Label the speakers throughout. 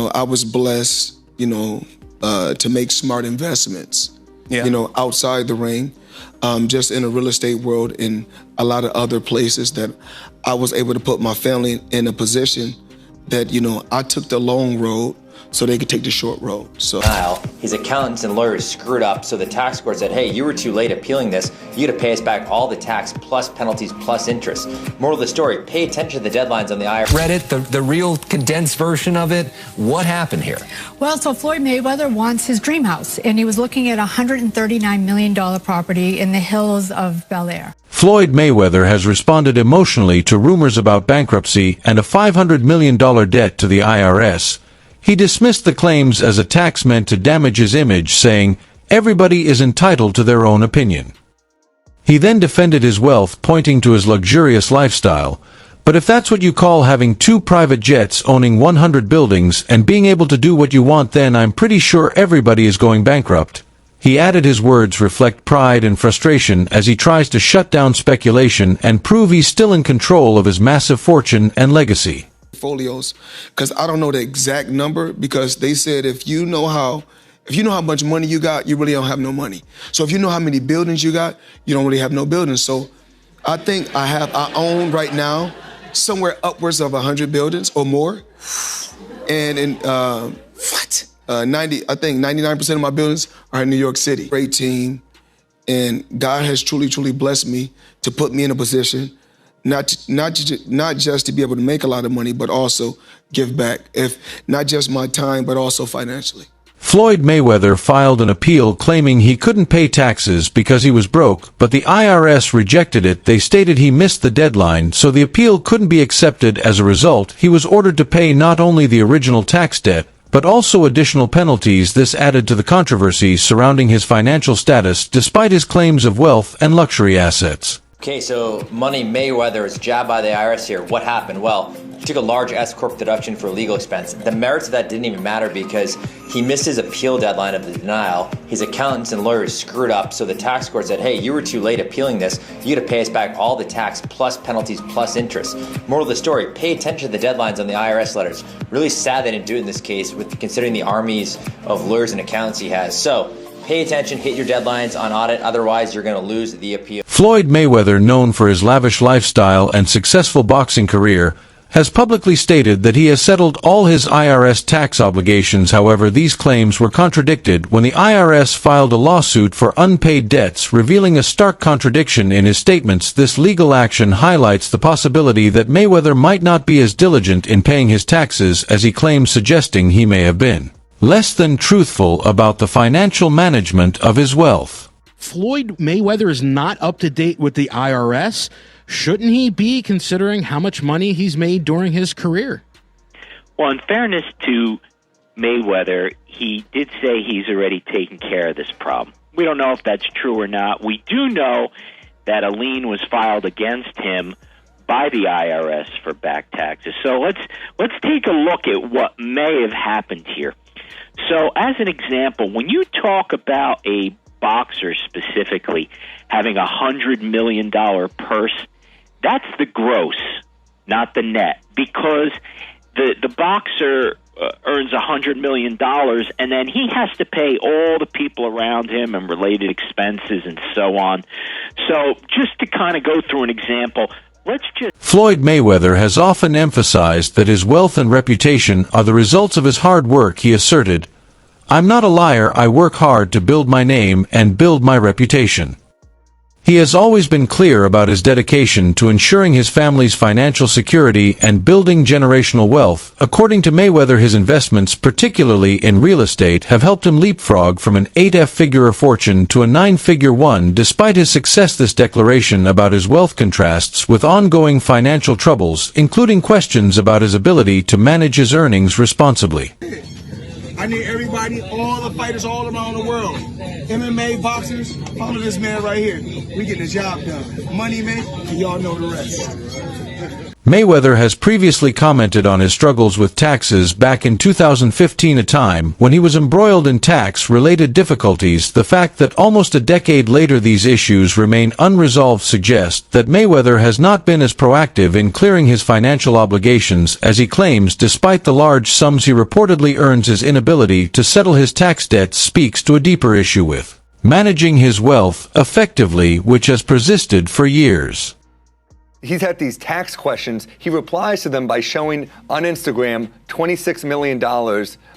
Speaker 1: I was blessed, to make smart investments, outside the ring, just in the real estate world and a lot of other places that I was able to put my family in a position that, I took the long road so they could take the short road. So
Speaker 2: his accountants and lawyers screwed up, so the tax court said, hey, you were too late appealing this. You got to pay us back all the tax plus penalties plus interest. Moral of the story, pay attention to the deadlines on the IRS.
Speaker 3: Read it, the real condensed version of it. What happened here?
Speaker 4: Well, so Floyd Mayweather wants his dream house, and he was looking at a $139 million property in the hills of Bel Air.
Speaker 5: Floyd Mayweather has responded emotionally to rumors about bankruptcy and a $500 million debt to the IRS. He dismissed the claims as attacks meant to damage his image, saying, "Everybody is entitled to their own opinion." He then defended his wealth, pointing to his luxurious lifestyle. "But if that's what you call having 2 private jets, owning 100 buildings, and being able to do what you want, then I'm pretty sure everybody is going bankrupt." He added his words reflect pride and frustration as he tries to shut down speculation and prove he's still in control of his massive fortune and legacy.
Speaker 1: Portfolios, because I don't know the exact number, because they said if you know how much money you got, you really don't have no money. So if you know how many buildings you got, you don't really have no buildings. So I think I own right now somewhere upwards of 100 buildings or more. And in 99% of my buildings are in New York City. Great team, and God has truly blessed me to put me in a position not just to be able to make a lot of money, but also give back, if not just my time, but also financially.
Speaker 5: Floyd Mayweather filed an appeal claiming he couldn't pay taxes because he was broke, but the IRS rejected it. They stated he missed the deadline, so the appeal couldn't be accepted. As a result, he was ordered to pay not only the original tax debt, but also additional penalties. This added to the controversy surrounding his financial status despite his claims of wealth and luxury assets.
Speaker 2: Okay, so Money Mayweather is jabbed by the IRS here. What happened? Well, he took a large S-corp deduction for legal expense. The merits of that didn't even matter because he missed his appeal deadline of the denial. His accountants and lawyers screwed up, so the tax court said, hey, you were too late appealing this. You got to pay us back all the tax plus penalties plus interest. Moral of the story, pay attention to the deadlines on the IRS letters. Really sad they didn't do it in this case, with considering the armies of lawyers and accountants he has. So pay attention, hit your deadlines on audit, otherwise you're going to lose the appeal.
Speaker 5: Floyd Mayweather, known for his lavish lifestyle and successful boxing career, has publicly stated that he has settled all his IRS tax obligations. However, these claims were contradicted when the IRS filed a lawsuit for unpaid debts, revealing a stark contradiction in his statements. This legal action highlights the possibility that Mayweather might not be as diligent in paying his taxes as he claims, suggesting he may have been less than truthful about the financial management of his wealth.
Speaker 6: Floyd Mayweather is not up to date with the IRS. Shouldn't he be, considering how much money he's made during his career?
Speaker 7: Well, in fairness to Mayweather, he did say he's already taken care of this problem. We don't know if that's true or not. We do know that a lien was filed against him by the IRS for back taxes. So let's take a look at what may have happened here. So as an example, when you talk about a boxer specifically having $100 million purse, that's the gross, not the net, because the boxer earns $100 million, and then he has to pay all the people around him and related expenses and so on. So just to kind of go through an example,
Speaker 5: Floyd Mayweather has often emphasized that his wealth and reputation are the results of his hard work. He asserted, "I'm not a liar. I work hard to build my name and build my reputation." He has always been clear about his dedication to ensuring his family's financial security and building generational wealth. According to Mayweather, his investments, particularly in real estate, have helped him leapfrog from an 8-figure fortune to a 9-figure one. Despite his success, this declaration about his wealth contrasts with ongoing financial troubles, including questions about his ability to manage his earnings responsibly.
Speaker 8: I need everybody, all the fighters all around the world, MMA, boxers, follow this man right here. We getting the job done. Money, man, and y'all know the rest.
Speaker 5: Mayweather has previously commented on his struggles with taxes back in 2015, a time when he was embroiled in tax-related difficulties. The fact that almost a decade later these issues remain unresolved suggests that Mayweather has not been as proactive in clearing his financial obligations as he claims. Despite the large sums he reportedly earns, his inability to settle his tax debts speaks to a deeper issue with managing his wealth effectively, which has persisted for years.
Speaker 9: He's had these tax questions. He replies to them by showing on Instagram $26 million,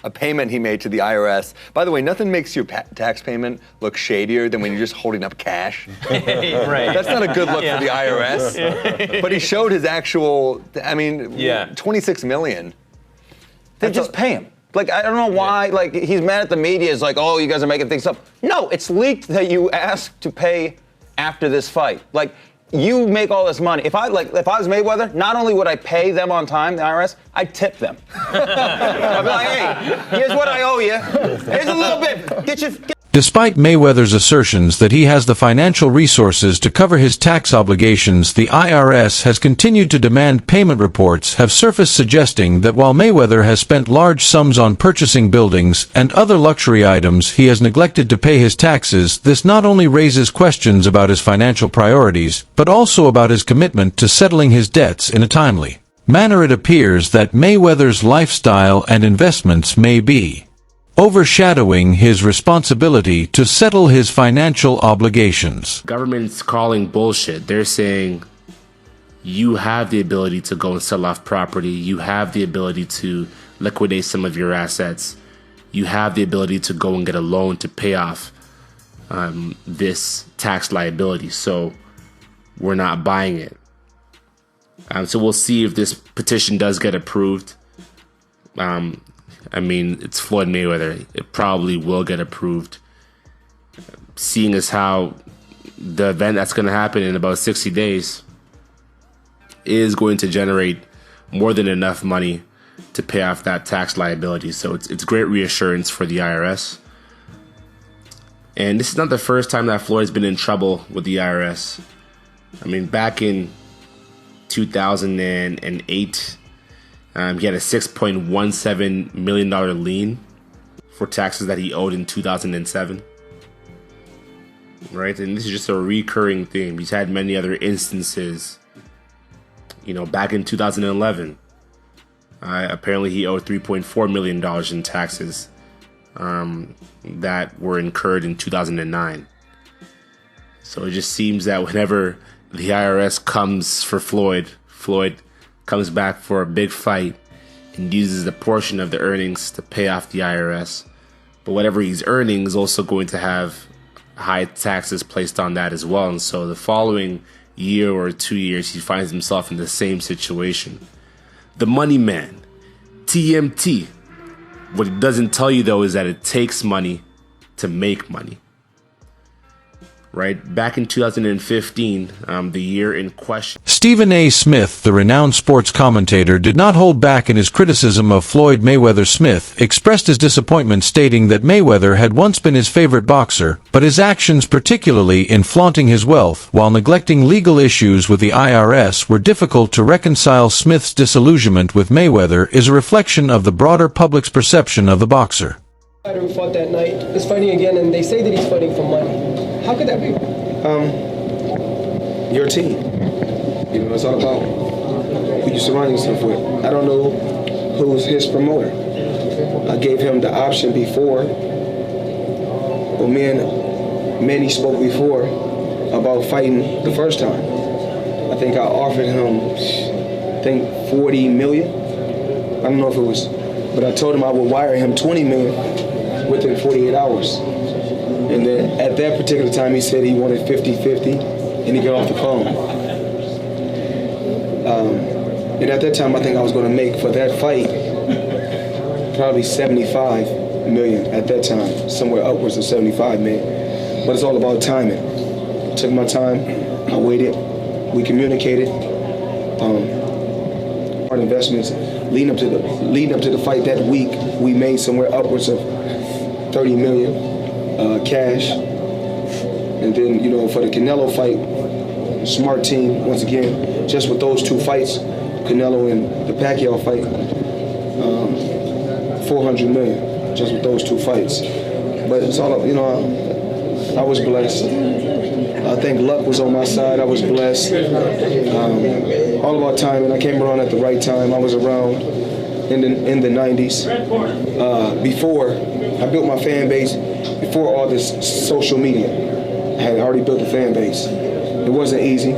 Speaker 9: a payment he made to the IRS. By the way, nothing makes your tax payment look shadier than when you're just holding up cash.
Speaker 2: Right.
Speaker 9: That's not a good look for the IRS. But he showed his actual, $26 million.
Speaker 10: They just pay him. Like, I don't know why, like, he's mad at the media. It's like, oh, you guys are making things up. No, it's leaked that you asked to pay after this fight. Like, you make all this money. If I was Mayweather, not only would I pay them on time, the IRS, I'd tip them. I'd be like, hey, here's what I owe you. Here's a little bit.
Speaker 5: Despite Mayweather's assertions that he has the financial resources to cover his tax obligations, the IRS has continued to demand payment. Reports have surfaced suggesting that while Mayweather has spent large sums on purchasing buildings and other luxury items, he has neglected to pay his taxes. This not only raises questions about his financial priorities, but also about his commitment to settling his debts in a timely manner. It appears that Mayweather's lifestyle and investments may be overshadowing his responsibility to settle his financial obligations.
Speaker 11: Government's calling bullshit. They're saying you have the ability to go and sell off property. You have the ability to liquidate some of your assets. You have the ability to go and get a loan to pay off this tax liability. So we're not buying it. So we'll see if this petition does get approved. I mean, it's Floyd Mayweather. It probably will get approved. Seeing as how the event that's going to happen in about 60 days is going to generate more than enough money to pay off that tax liability. So it's great reassurance for the IRS. And this is not the first time that Floyd's been in trouble with the IRS. I mean, back in 2008, he had a $6.17 million lien for taxes that he owed in 2007. Right? And this is just a recurring thing. He's had many other instances. You know, back in 2011, apparently he owed $3.4 million in taxes that were incurred in 2009. So it just seems that whenever the IRS comes for Floyd comes back for a big fight and uses a portion of the earnings to pay off the IRS. But whatever he's earning is also going to have high taxes placed on that as well. And so the following year or 2 years, he finds himself in the same situation. The money man, TMT. What it doesn't tell you, though, is that it takes money to make money. Right? Back in 2015, the year in question.
Speaker 5: Stephen A. Smith, the renowned sports commentator, did not hold back in his criticism of Floyd Mayweather. Smith expressed his disappointment, stating that Mayweather had once been his favorite boxer, but his actions, particularly in flaunting his wealth while neglecting legal issues with the IRS, were difficult to reconcile. Smith's disillusionment with Mayweather is a reflection of the broader public's perception of the boxer.
Speaker 12: Who fought that night is fighting again, and they say that he's fighting for money. How could that be?
Speaker 8: Your team. You know, it's all about who you surround yourself with. I don't know who's his promoter. I gave him the option before. Well, me and Manny spoke before about fighting the first time. I think I offered him, 40 million. I don't know if it was, but I told him I would wire him 20 million within 48 hours. And then at that particular time, he said he wanted 50-50, and he got off the phone. And at that time, I think I was going to make for that fight probably 75 million at that time, somewhere upwards of 75 million. But it's all about timing. I took my time, I waited, we communicated. Hard investments leading up to the fight that week, we made somewhere upwards of 30 million cash. And then, you know, for the Canelo fight, smart team once again. Just with those two fights, Canelo and the Pacquiao fight, $400 million just with those two fights. But it's all, you know, I was blessed. I think luck was on my side. I was blessed. All about timing. I came around at the right time. I was around in the 90s. Before I built my fan base, before all this social media, I had already built a fan base. It wasn't easy.